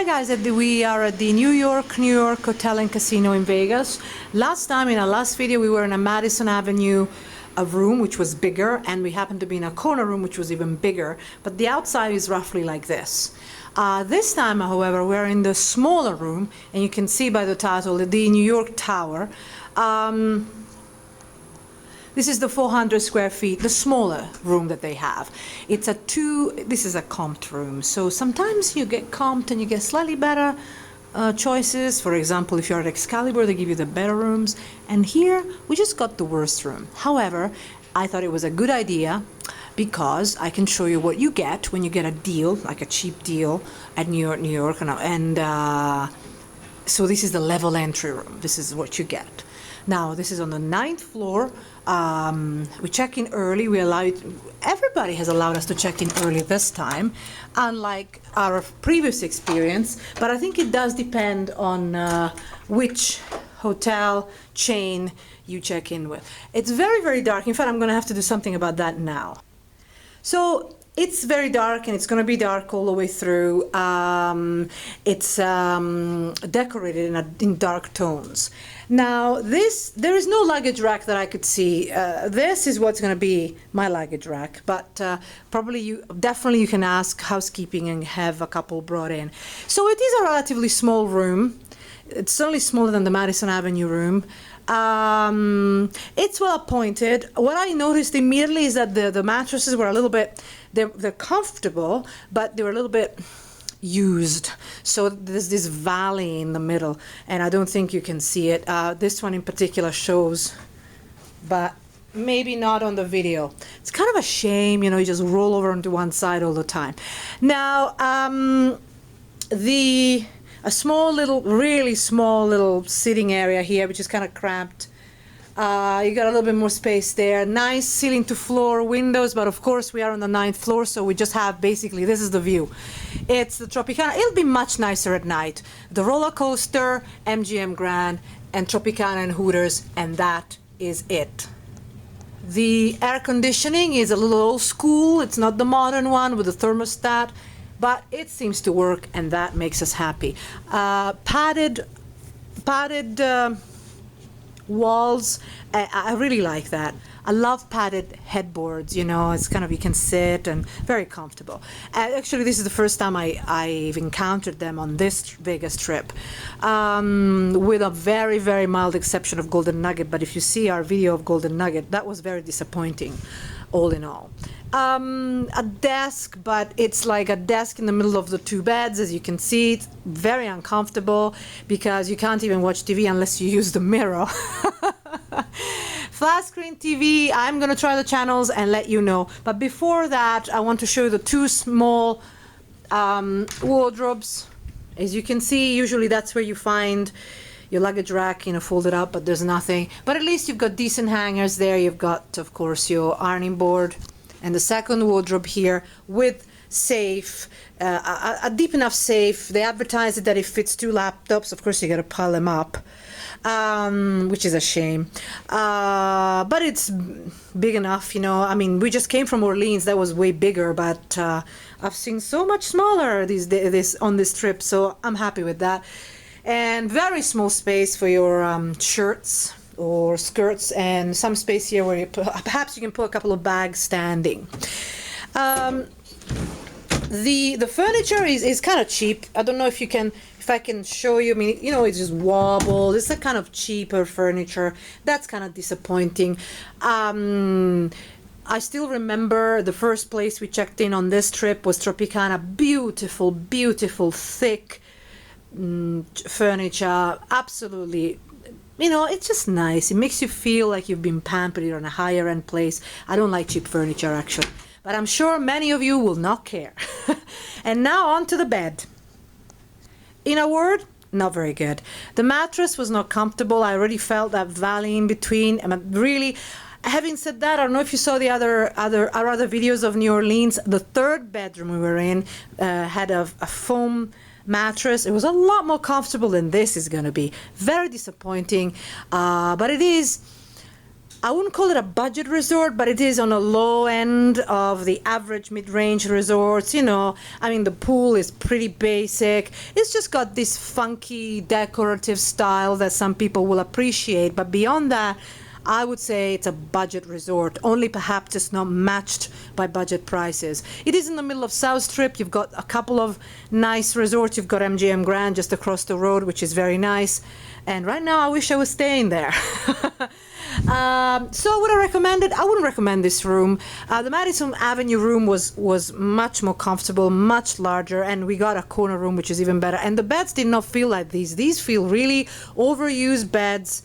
Hi guys, we are at the New York Hotel and Casino in Vegas. Last time, in our last video, we were in a Madison Avenue room, which was bigger, and we happened to be in a corner room, which was even bigger, but the outside is roughly like this. This time, however, we're in the smaller room, and you can see by the title, the New York Tower. This is the 400 square feet, the smaller room that they have. This is a comped room, so sometimes you get comped and you get slightly better choices. For example, if you're at Excalibur, they give you the better rooms, and here we just got the worst room. However, I thought it was a good idea because I can show you what you get when you get a deal, like a cheap deal at New York, so this is the level entry room. This is what you get. Now, this is on the 9th floor. We check in early. Everybody has allowed us to check in early this time, unlike our previous experience. But I think it does depend on which hotel chain you check in with. It's very, very dark. In fact, I'm going to have to do something about that now. So it's very dark, and it's going to be dark all the way through. It's decorated in dark tones. Now, there is no luggage rack that I could see. This is what's going to be my luggage rack, but definitely you can ask housekeeping and have a couple brought in. So it is a relatively small room. It's certainly smaller than the Madison Avenue room. It's well appointed. What I noticed immediately is that the mattresses were a little bit, they're comfortable, but they were a little bit used. So there's this valley in the middle, and I don't think you can see it. This one in particular shows, but maybe not on the video. It's kind of a shame, you just roll over onto one side all the time. Now, a small little, really small little sitting area here, which is kind of cramped. You got a little bit more space there. Nice ceiling to floor windows, but of course we are on the 9th floor, so we just have basically, this is the view. It's the Tropicana. It'll be much nicer at night. The roller coaster, MGM Grand, and Tropicana and Hooters, and that is it. The air conditioning is a little old school. It's not the modern one with the thermostat, but it seems to work, and that makes us happy. Padded walls, I really like that. I love padded headboards, it's kind of, you can sit and very comfortable. Actually, this is the first time I've encountered them on this Vegas trip, with a very, very mild exception of Golden Nugget. But if you see our video of Golden Nugget, that was very disappointing, all in all. A desk, but it's like a desk in the middle of the two beds. As you can see, it's very uncomfortable because you can't even watch TV unless you use the mirror. Flat screen TV, I'm going to try the channels and let you know. But before that, I want to show you the two small wardrobes. As you can see, usually that's where you find your luggage rack, folded up, but there's nothing. But at least you've got decent hangers there. You've got, of course, your ironing board. And the second wardrobe here with safe, a deep enough safe. They advertise it that it fits 2 laptops. Of course, you got to pile them up, which is a shame. But it's big enough, I mean, we just came from Orleans. That was way bigger, but I've seen so much smaller on this trip, so I'm happy with that. And very small space for your shirts or skirts, and some space here where perhaps you can put a couple of bags standing. The furniture is kind of cheap. I don't know if I can show you. I mean, it's just wobble. It's a kind of cheaper furniture. That's kind of disappointing. I still remember the first place we checked in on this trip was Tropicana. Beautiful, beautiful, thick furniture. Absolutely. It's just nice. It makes you feel like you've been pampered on a higher end place. I don't like cheap furniture, actually, but I'm sure many of you will not care. And now on to the bed. In a word, not very good. The mattress was not comfortable. I already felt that valley in between. Really, having said that, I don't know if you saw the our other videos of New Orleans. The third bedroom we were in had a foam mattress. It was a lot more comfortable than this is going to be. Very disappointing, but it is I wouldn't call it a budget resort, but it is on a low end of the average mid-range resorts. You know, I mean, the pool is pretty basic. It's just got this funky decorative style that some people will appreciate. But beyond that, I would say it's a budget resort, only perhaps just not matched by budget prices. It is in the middle of South Strip. You've got a couple of nice resorts. You've got MGM Grand just across the road, which is very nice. And right now, I wish I was staying there. So would I recommend it? I wouldn't recommend this room. The Madison Avenue room was much more comfortable, much larger, and we got a corner room, which is even better. And the beds did not feel like these. These feel really overused beds.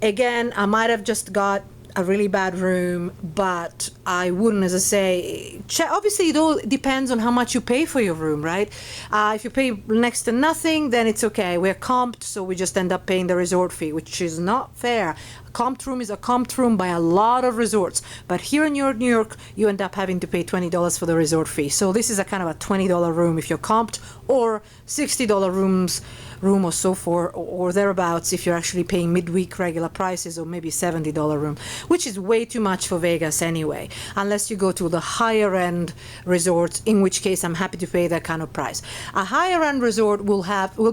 Again, I might have just got a really bad room, but I wouldn't, as I say, obviously it all depends on how much you pay for your room, right? If you pay next to nothing, then it's okay. We're comped, so we just end up paying the resort fee, which is not fair. A comped room is a comped room by a lot of resorts, but here in New York, you end up having to pay $20 for the resort fee. So this is a kind of a $20 room if you're comped, or $60 room or so forth, or thereabouts if you're actually paying midweek regular prices, or maybe $70 room, which is way too much for Vegas anyway, unless you go to the higher end resorts, in which case I'm happy to pay that kind of price. A higher end resort will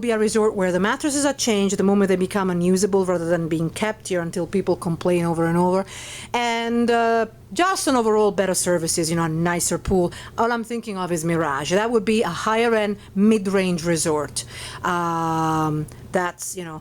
be a resort where the mattresses are changed the moment they become unusable rather than being kept here until people complain over and over, and just an overall better services, you know, a nicer pool. All I'm thinking of is Mirage. That would be a higher end mid-range resort. That's, you know,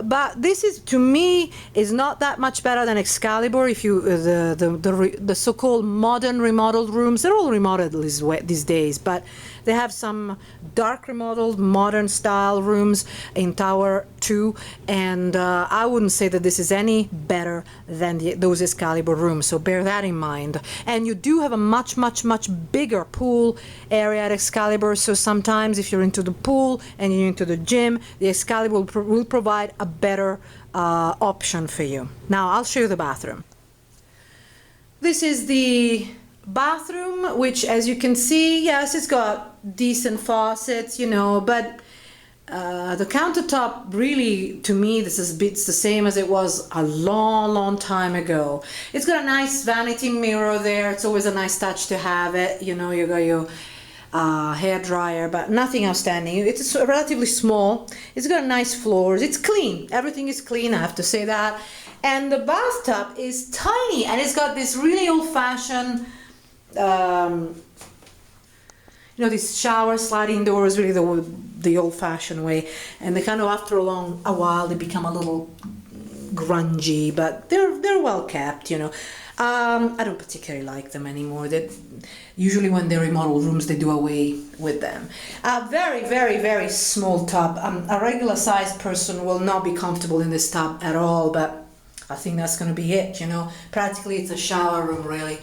but this is, to me, is not that much better than Excalibur. If you the so-called modern remodeled rooms, they're all remodeled these days, but they have some dark remodeled modern style rooms in Tower 2, and I wouldn't say that this is any better than those Excalibur rooms, so bear that in mind. And you do have a much bigger pool area at Excalibur, so sometimes if you're into the pool and you're into the gym, the Excalibur will provide a better option for you. Now I'll show you the bathroom. This is the bathroom, which, as you can see, yes, it's got decent faucets, you know, but the countertop, really, to me, it's the same as it was a long time ago. It's got a nice vanity mirror there. It's always a nice touch to have it. You know, you got your hair dryer, but nothing outstanding. It's relatively small. It's got nice floors. It's clean. Everything is clean, I have to say that. And the bathtub is tiny, and it's got this really old-fashioned, you know, these shower sliding doors, really the old-fashioned way. And they kind of, after a while, they become a little grungy, but they're well kept, you know. I don't particularly like them anymore. Usually when they remodel rooms, they do away with them. Very small tub. A regular sized person will not be comfortable in this tub at all, but I think that's going to be it, you know. Practically it's a shower room, really.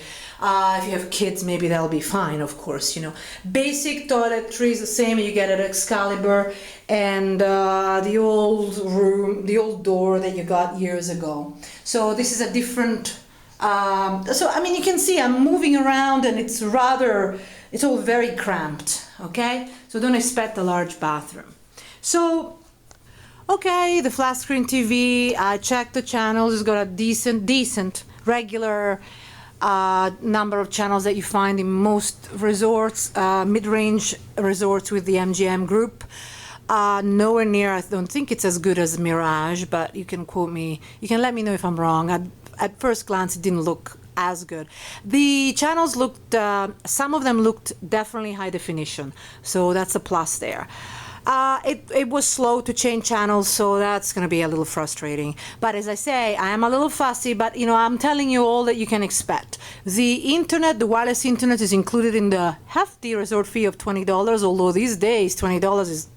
If you have kids, maybe that'll be fine, of course, you know. Basic toiletry is the same you get at Excalibur, and the old room, the old door that you got years ago. So this is a different, so I mean, you can see I'm moving around, and it's all very cramped, okay? So don't expect a large bathroom. So, okay, the flat screen TV, I checked the channels. It's got a decent, regular number of channels that you find in most resorts, mid-range resorts with the MGM group. Nowhere near, I don't think it's as good as Mirage, but you can quote me, you can let me know if I'm wrong. At first glance, it didn't look as good. The channels looked, some of them looked definitely high definition, so that's a plus there. It was slow to change channels, so that's going to be a little frustrating. But as I say, I am a little fussy, but you know, I'm telling you all that you can expect. The internet, the wireless internet, is included in the hefty resort fee of $20, although these days $20 is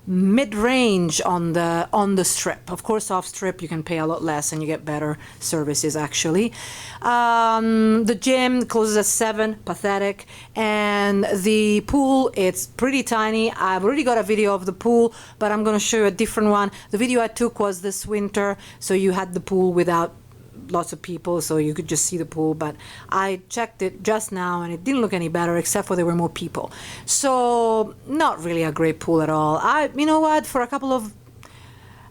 mid-range on the strip. Of course, off strip you can pay a lot less and you get better services, actually. The gym closes at 7, pathetic, and the pool, it's pretty tiny. I've already got a video of the pool, but I'm going to show you a different one. The video I took was this winter, so you had the pool without lots of people, so you could just see the pool, but I checked it just now and it didn't look any better, except for there were more people. So not really a great pool at all. You know what, for a couple of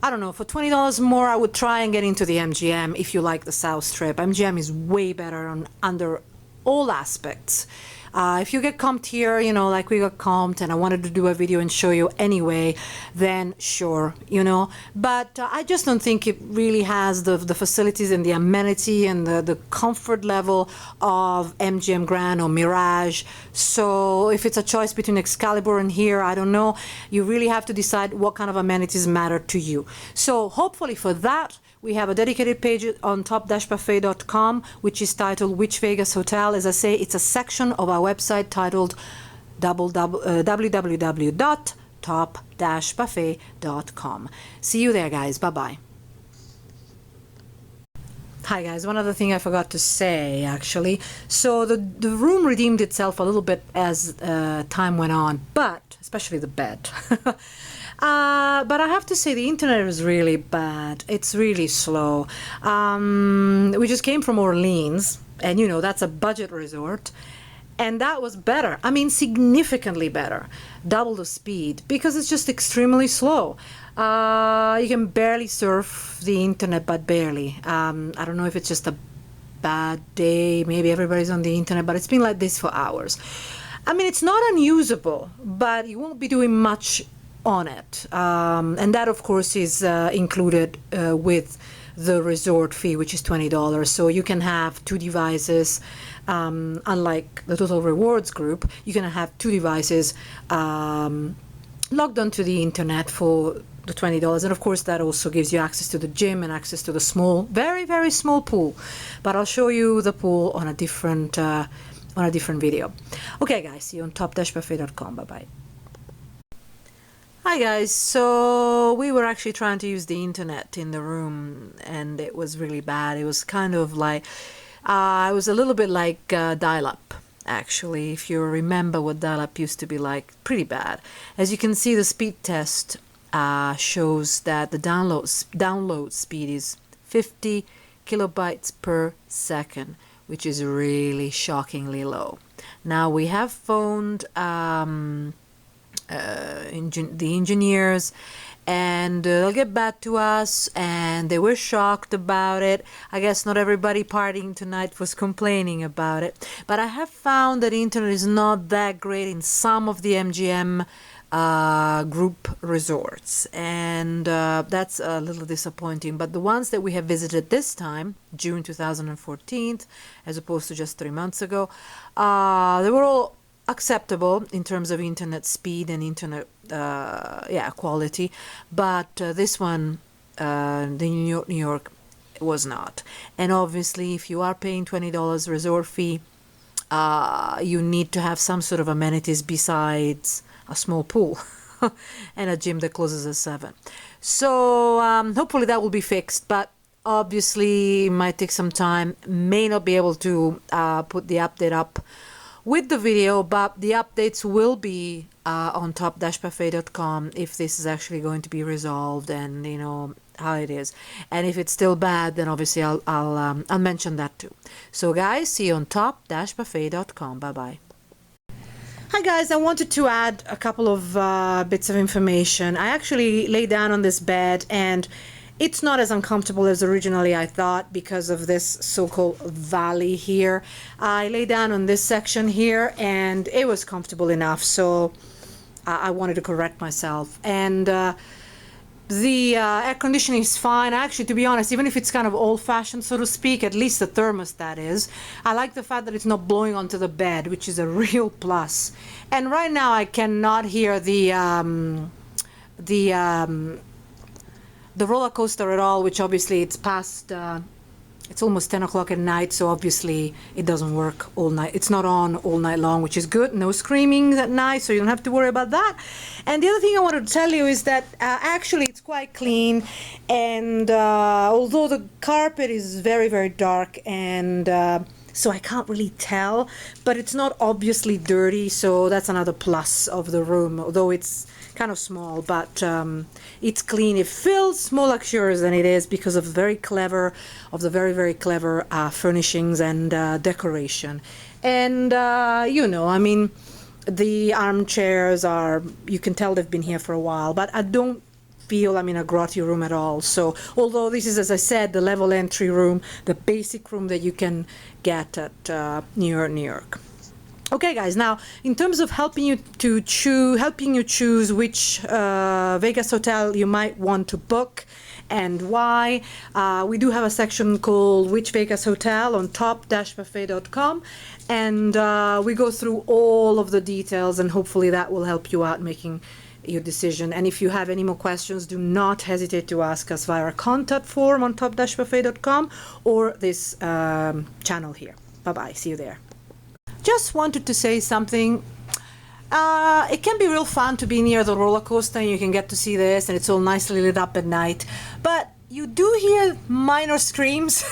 I don't know, for $20 more, I would try and get into the MGM if you like the South Strip. MGM is way better on under all aspects. If you get comped here, you know, like we got comped and I wanted to do a video and show you anyway, then sure, you know. But I just don't think it really has the facilities and the amenity and the comfort level of MGM Grand or Mirage. So if it's a choice between Excalibur and here, I don't know. You really have to decide what kind of amenities matter to you. So hopefully for that, we have a dedicated page on top-buffet.com, which is titled Which Vegas Hotel. As I say, it's a section of our website titled www.top-buffet.com. See you there, guys. Bye-bye. Hi guys, one other thing I forgot to say actually. So the room redeemed itself a little bit as time went on, but especially the bed. But I have to say the internet is really bad. It's really slow. We just came from Orleans, and you know, that's a budget resort. And that was better. I mean, significantly better. Double the speed, because it's just extremely slow. You can barely surf the internet, but barely. I don't know if it's just a bad day. Maybe everybody's on the internet, but it's been like this for hours. I mean, it's not unusable, but you won't be doing much on it, and that of course is included with the resort fee, which is $20. So you can have two devices, unlike the Total Rewards group. You can have two devices logged onto the internet for the $20, and of course that also gives you access to the gym and access to the small, very, very small pool. But I'll show you the pool on a different video. Okay guys, see you on top-buffet.com. Bye bye. Hi guys, so we were actually trying to use the internet in the room and it was really bad. It was kind of like, it was a little bit like dial-up actually, if you remember what dial-up used to be like, pretty bad. As you can see, the speed test shows that the download speed is 50 kilobytes per second, which is really shockingly low. Now we have phoned the engineers, and they'll get back to us, and they were shocked about it. I guess not everybody partying tonight was complaining about it, but I have found that the internet is not that great in some of the MGM group resorts, and that's a little disappointing. But the ones that we have visited this time, June 2014, as opposed to just 3 months ago, they were all acceptable in terms of internet speed and internet quality, but this one, the New York was not. And obviously if you are paying $20 resort fee, you need to have some sort of amenities besides a small pool and a gym that closes at 7. So hopefully that will be fixed, but obviously it might take some time. May not be able to put the update up with the video, but the updates will be on top-buffet.com if this is actually going to be resolved, and you know how it is. And if it's still bad, then obviously I'll mention that too. So guys, see you on top-buffet.com. Bye bye. Hi guys, I wanted to add a couple of bits of information. I actually lay down on this bed and it's not as uncomfortable as originally I thought because of this so-called valley here. I lay down on this section here and it was comfortable enough, so I wanted to correct myself. And the air conditioning is fine. Actually, to be honest, even if it's kind of old-fashioned, so to speak, at least the thermostat is. I like the fact that it's not blowing onto the bed, which is a real plus. And right now I cannot hear the roller coaster at all, which obviously it's past, it's almost 10 o'clock at night, so obviously it doesn't work all night. It's not on all night long, which is good. No screaming at night, so you don't have to worry about that. And the other thing I wanted to tell you is that actually it's quite clean, and although the carpet is very, very dark, and so I can't really tell, but it's not obviously dirty, so that's another plus of the room, although it's kind of small, but it's clean. It feels more luxurious than it is because of the very, very clever furnishings and decoration. And you know, I mean, the armchairs are, you can tell they've been here for a while, but I don't feel I'm in a grotty room at all. So although this is, as I said, the level entry room, the basic room that you can get at New York. Okay, guys. Now, in terms of helping you choose which Vegas hotel you might want to book and why, we do have a section called Which Vegas Hotel on top-buffet.com, and we go through all of the details, and hopefully that will help you out making your decision. And if you have any more questions, do not hesitate to ask us via our contact form on top-buffet.com or this channel here. Bye-bye. See you there. Just wanted to say something. It can be real fun to be near the roller coaster, and you can get to see this, and it's all nicely lit up at night. But you do hear minor screams,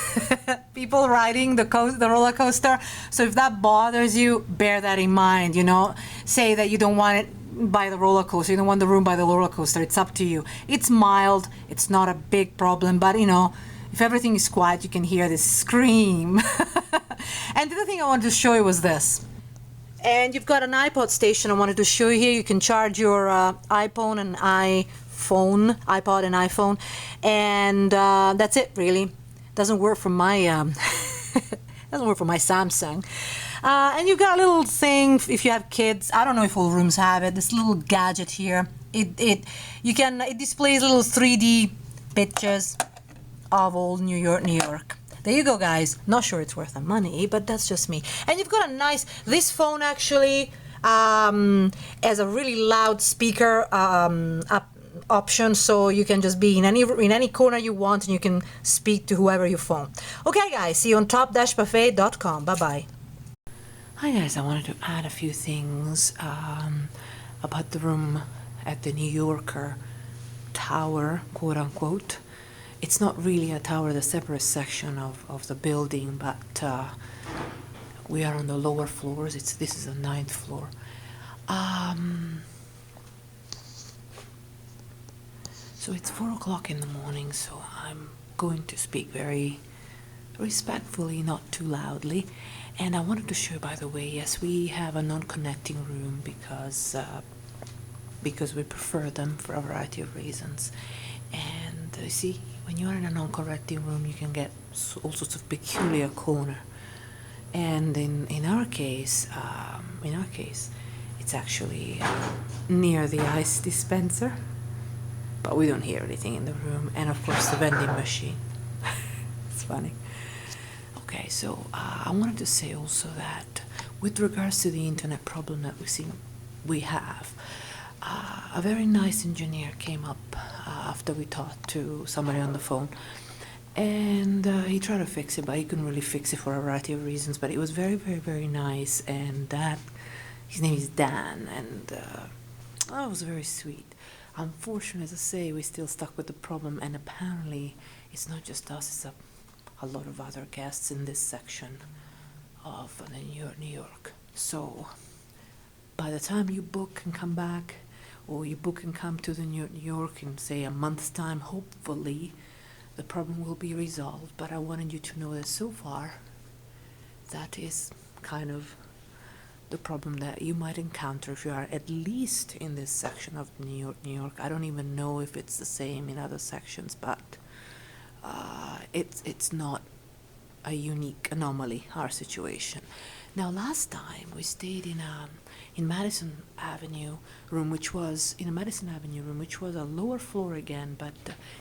people riding the roller coaster. So if that bothers you, bear that in mind. You know, say that you don't want it by the roller coaster. You don't want the room by the roller coaster. It's up to you. It's mild. It's not a big problem, but you know, if everything is quiet, you can hear this scream. And the other thing I wanted to show you was this. And you've got an iPod station I wanted to show you here. You can charge your iPod and iPhone, and that's it really. Doesn't work for my doesn't work for my Samsung. And you've got a little thing if you have kids. I don't know if all rooms have it. This little gadget here. It displays little 3D pictures of old New York. There you go, guys. Not sure it's worth the money, but that's just me. And you've got a nice, this phone actually has a really loud speaker option, so you can just be in any corner you want, and you can speak to whoever you phone. Okay, guys, see you on top-buffet.com. Bye-bye. Hi, guys. I wanted to add a few things about the room at the New Yorker Tower, quote-unquote. It's not really a tower, the separate section of the building, but we are on the lower floors. This is the 9th floor. So it's 4 o'clock in the morning, so I'm going to speak very respectfully, not too loudly. And I wanted to show you, by the way, yes, we have a non-connecting room because we prefer them for a variety of reasons. And you see, when you are in a non-connecting room, you can get all sorts of peculiar corner. And in our case, it's actually near the ice dispenser, but we don't hear anything in the room. And of course, the vending machine. It's funny. Okay, so I wanted to say also that with regards to the internet problem that we have, a very nice engineer came up after we talked to somebody on the phone, and he tried to fix it, but he couldn't really fix it for a variety of reasons. But it was very, very, very nice, and his name is Dan, and it was very sweet. Unfortunately, as I say, we're still stuck with the problem, and apparently it's not just us, it's a lot of other guests in this section of New York. So by the time you book and come back, or you book and come to the New York in, say, a month's time, hopefully the problem will be resolved. But I wanted you to know that so far, that is kind of the problem that you might encounter if you are at least in this section of New York. I don't even know if it's the same in other sections, but it's not a unique anomaly, our situation. Now, last time we stayed in Madison Avenue room, which was a lower floor again, but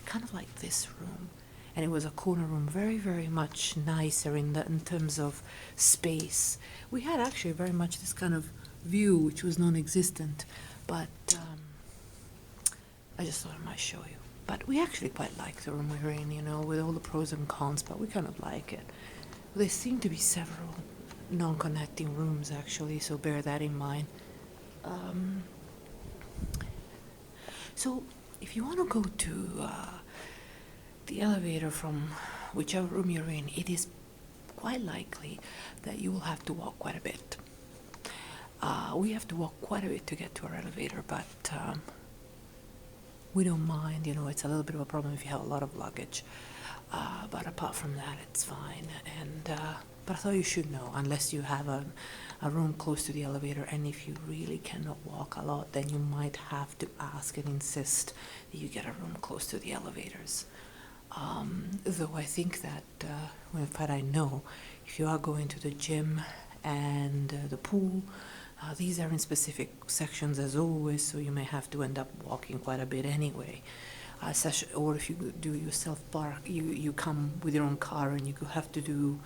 kind of like this room, and it was a corner room, very, very much nicer in terms of space. We had actually very much this kind of view, which was non-existent, but I just thought I might show you. But we actually quite like the room we're in, you know, with all the pros and cons, but we kind of like it. There seem to be several non-connecting rooms, actually, so bear that in mind. So if you want to go to the elevator from whichever room you're in, it is quite likely that you will have to walk quite a bit. We have to walk quite a bit to get to our elevator, but we don't mind. You know, it's a little bit of a problem if you have a lot of luggage, but apart from that, it's fine. And But I thought you should know, unless you have a room close to the elevator, and if you really cannot walk a lot, then you might have to ask and insist that you get a room close to the elevators. Though I think that, in fact I know, if you are going to the gym and the pool, these are in specific sections as always, so you may have to end up walking quite a bit anyway. Or if you do your self-park, you come with your own car and you have to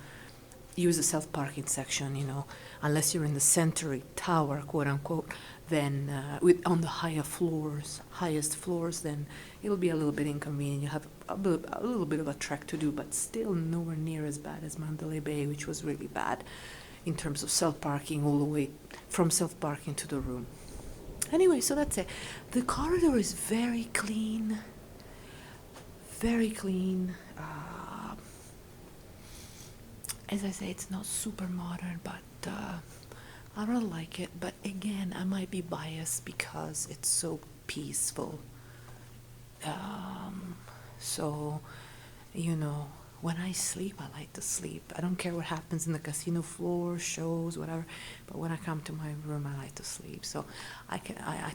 use the self-parking section, unless you're in the center tower, quote unquote, then on the highest floors, then it'll be a little bit inconvenient. You have a little bit of a trek to do, but still nowhere near as bad as Mandalay Bay, which was really bad in terms of self-parking all the way from self-parking to the room. Anyway, so that's it. The corridor is very clean. Very clean. As I say, it's not super modern, but I really like it. But again, I might be biased because it's so peaceful. So, when I sleep, I like to sleep. I don't care what happens in the casino floor, shows, whatever. But when I come to my room, I like to sleep. So I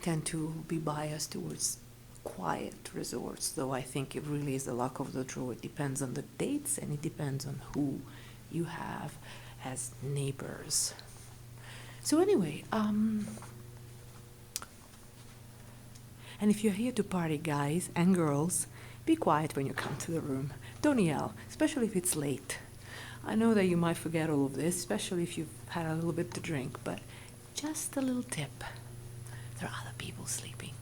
tend to be biased towards quiet resorts, though I think it really is the luck of the draw. It depends on the dates, and it depends on who you have as neighbors. So anyway, and if you're here to party, guys and girls, be quiet when you come to the room. Don't yell, especially if it's late. I know that you might forget all of this, especially if you've had a little bit to drink, but just a little tip. There are other people sleeping.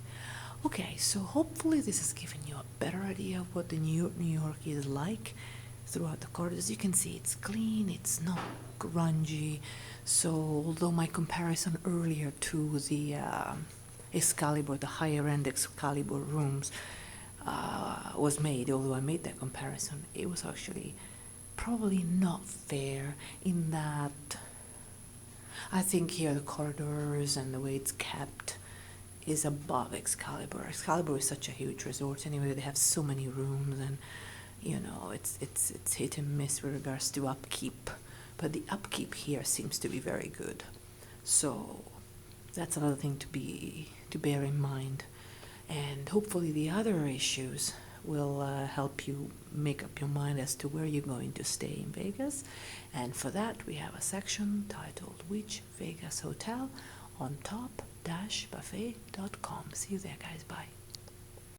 Okay, so hopefully this has given you a better idea of what the New York is like throughout the corridors. As you can see, it's clean, it's not grungy. So although my comparison earlier to the Excalibur, the higher end Excalibur rooms was made, although I made that comparison, it was actually probably not fair in that I think here the corridors and the way it's kept is above Excalibur. Excalibur is such a huge resort anyway. They have so many rooms, and it's hit and miss with regards to upkeep. But the upkeep here seems to be very good. So that's another thing to bear in mind. And hopefully the other issues will help you make up your mind as to where you're going to stay in Vegas. And for that, we have a section titled Which Vegas Hotel on top-buffet.com. See you there, guys. Bye.